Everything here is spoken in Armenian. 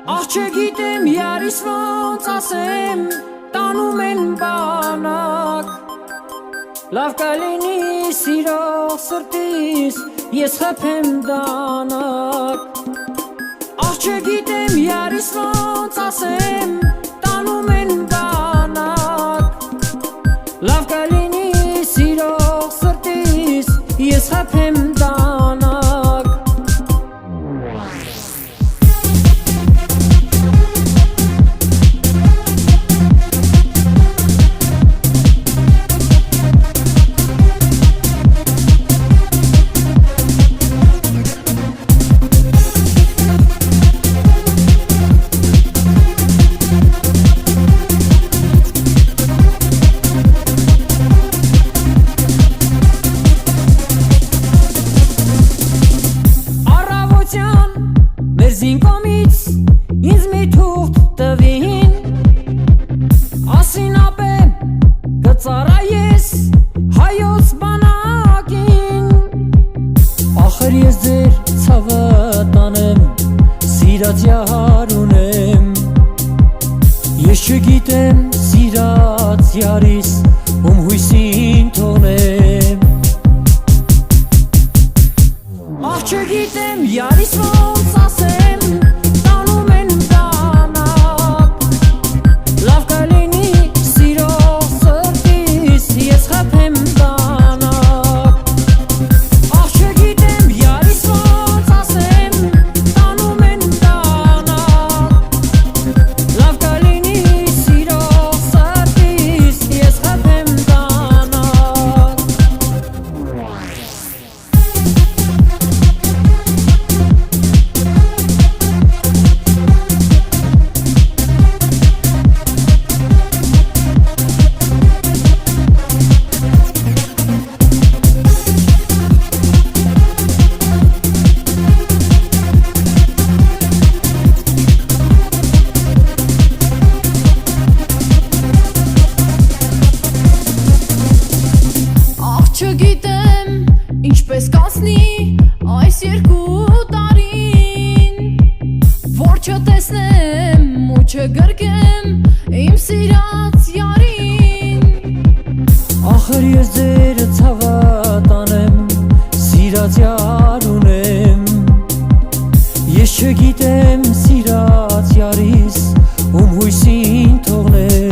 Աղ չգիտեմ յարիս ոնց ասեմ, տանում են բանակ, լավ կլինի սիրող սրտիս, ես խփեմ դանակ, աղ չգիտեմ յարիս ոնց ասեմ, տանում են բանակ, լավ կլինի սիրող սրտիս, ես խփեմ դանակ. Զինկոմից ինձ մի թուղթ տվին, ասին ապե կծառայես հայոց բանակին, ախր ես ձեր ցավը տանեմ, սիրած յար ունեմ, ես չգիտեմ սիրած յարիս ում հույսին թողնեմ, աղ չգիտեմ յարիս ոնց ասեմ, չգիտեմ ինչպես կասնի այս երկու տարին, որ չտեսնեմ ու չգրկեմ իմ սիրած յարին, ախր ես ձեր ցավը տանեմ, սիրած յար ունեմ, ես չգիտեմ սիրած յարիս ում հույսին թողնեմ.